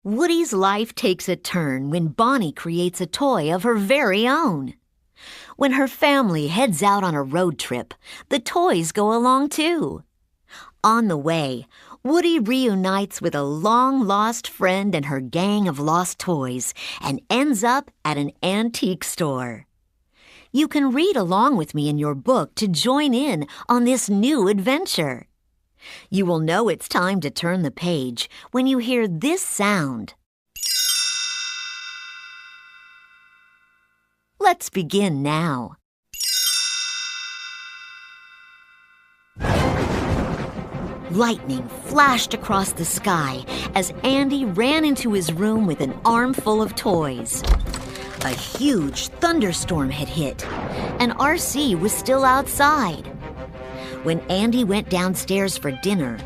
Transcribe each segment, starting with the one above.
Woody's life takes a turn when Bonnie creates a toy of her very own. When her family heads out on a road trip, the toys go along too. On the way, Woody reunites with a long-lost friend and her gang of lost toys and ends up at an antique store. You can read along with me in your book to join in on this new adventure. You will know it's time to turn the page when you hear this sound. Let's begin now. Lightning flashed across the sky as Andy ran into his room with an armful of toys. A huge thunderstorm had hit, and RC was still outside. When Andy went downstairs for dinner,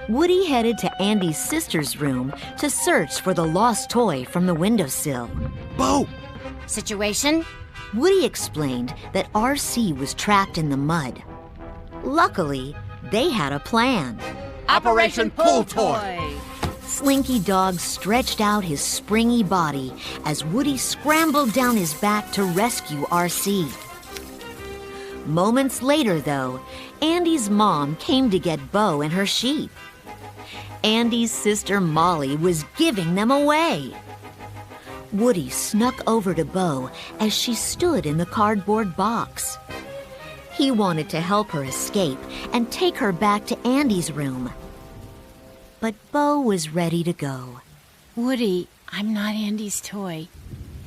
Woody headed to Andy's sister's room to search for the lost toy from the windowsill. Bo! Situation? Woody explained that RC was trapped in the mud. Luckily, they had a plan. Operation Pull Toy! Slinky Dog stretched out his springy body as Woody scrambled down his back to rescue RC. Moments later, though, Andy's mom came to get Bo and her sheep. Andy's sister Molly was giving them away. Woody snuck over to Bo as she stood in the cardboard box. He wanted to help her escape and take her back to Andy's room. But Bo was ready to go. Woody, I'm not Andy's toy.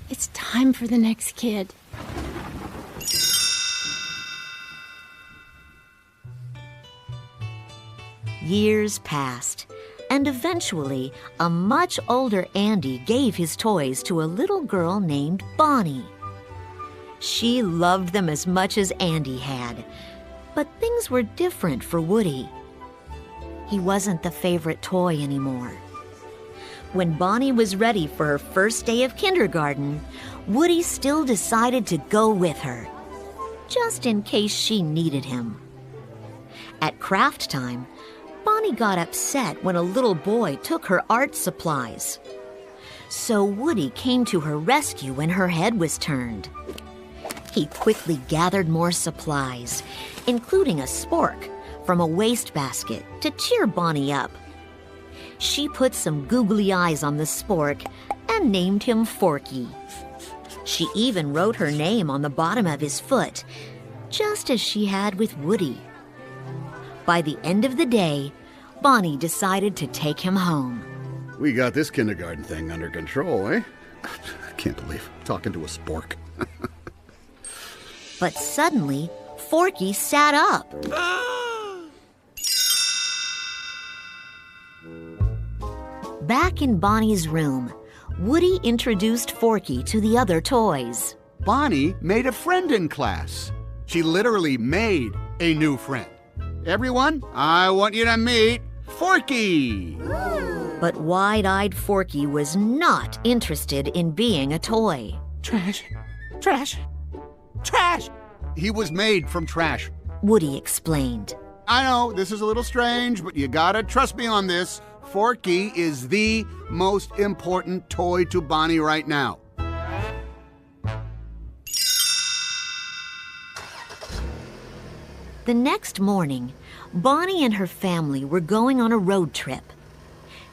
It's time for the next kid. Years passed, and eventually a much older Andy gave his toys to a little girl named Bonnie. She loved them as much as Andy had, but things were different for Woody. He wasn't the favorite toy anymore. When Bonnie was ready for her first day of kindergarten, Woody still decided to go with her, just in case she needed him. At craft time, Bonnie got upset when a little boy took her art supplies. So Woody came to her rescue when her head was turned. He quickly gathered more supplies, including a spork from a wastebasket to cheer Bonnie up. She put some googly eyes on the spork and named him Forky. She even wrote her name on the bottom of his foot, just as she had with Woody. By the end of the day, Bonnie decided to take him home. We got this kindergarten thing under control, eh? I can't believe talking to a spork. But suddenly, Forky sat up. Back in Bonnie's room, Woody introduced Forky to the other toys. Bonnie made a friend in class. She literally made a new friend. Everyone, I want you to meet Forky. But wide-eyed Forky was not interested in being a toy. Trash, trash, trash! He was made from trash. Woody explained. I know, this is a little strange, but you gotta trust me on this. Forky is the most important toy to Bonnie right now. The next morning, Bonnie and her family were going on a road trip.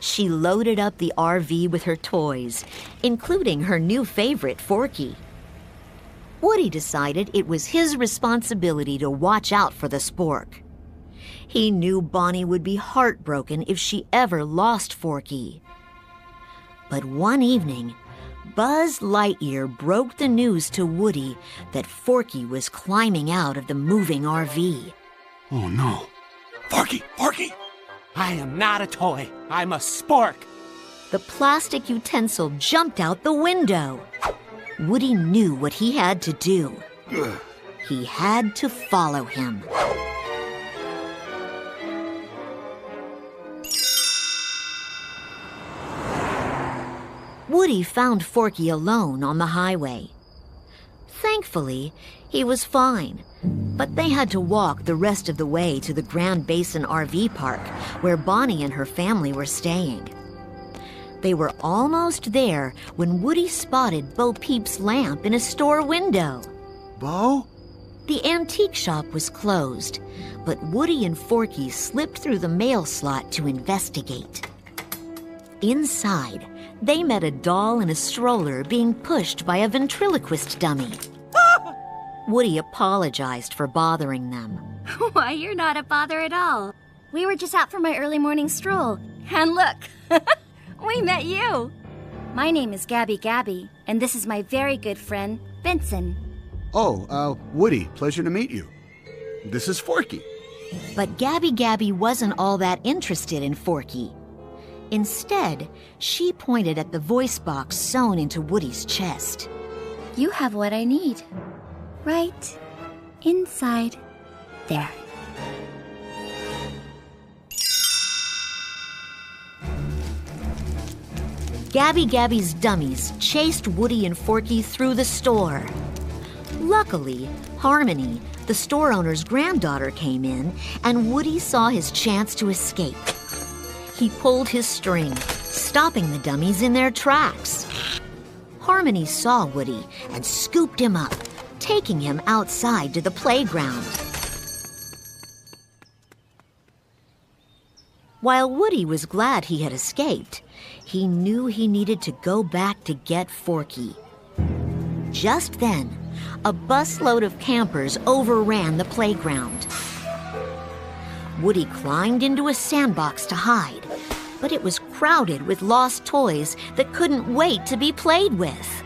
She loaded up the RV with her toys, including her new favorite, Forky. Woody decided it was his responsibility to watch out for the spork. He knew Bonnie would be heartbroken if she ever lost Forky. But one evening, Buzz Lightyear broke the news to Woody that Forky was climbing out of the moving RV. Oh no. Forky! Forky! I am not a toy. I'm a spork. The plastic utensil jumped out the window. Woody knew what he had to do. He had to follow him. Woody found Forky alone on the highway. Thankfully, he was fine, but they had to walk the rest of the way to the Grand Basin RV Park, where Bonnie and her family were staying. They were almost there when Woody spotted Bo Peep's lamp in a store window. Bo? The antique shop was closed, but Woody and Forky slipped through the mail slot to investigate. Inside, they met a doll in a stroller being pushed by a ventriloquist dummy. Woody apologized for bothering them. Why, you're not a bother at all. We were just out for my early morning stroll. And look, we met you. My name is Gabby, and this is my very good friend, Benson. Oh, Woody, pleasure to meet you. This is Forky. But Gabby wasn't all that interested in Forky. Instead, she pointed at the voice box sewn into Woody's chest. You have what I need. Right inside there. Gabby's dummies chased Woody and Forky through the store. Luckily, Harmony, the store owner's granddaughter, came in, and Woody saw his chance to escape. He pulled his string, stopping the dummies in their tracks. Harmony saw Woody and scooped him up, taking him outside to the playground. While Woody was glad he had escaped, he knew he needed to go back to get Forky. Just then, a busload of campers overran the playground. Woody climbed into a sandbox to hide, but it was crowded with lost toys that couldn't wait to be played with.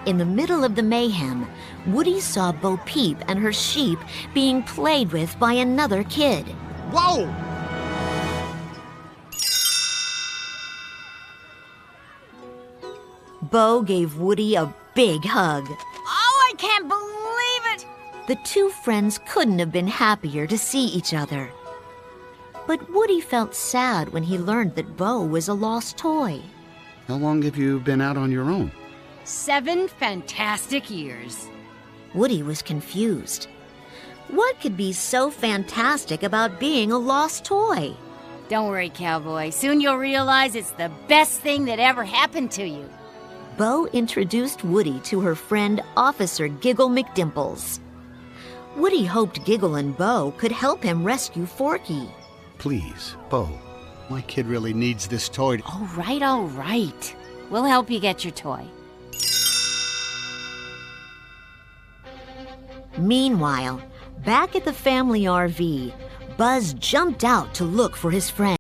In the middle of the mayhem, Woody saw Bo Peep and her sheep being played with by another kid. Whoa! Bo gave Woody a big hug. Oh, I can't believe it! The two friends couldn't have been happier to see each other. But Woody felt sad when he learned that Bo was a lost toy. How long have you been out on your own? 7 fantastic years. Woody was confused. What could be so fantastic about being a lost toy? Don't worry, cowboy. Soon you'll realize it's the best thing that ever happened to you. Bo introduced Woody to her friend Officer Giggle McDimples. Woody hoped Giggle and Bo could help him rescue Forky. Please, Bo, my kid really needs this toy. All right. We'll help you get your toy. Meanwhile, back at the family RV, Buzz jumped out to look for his friend.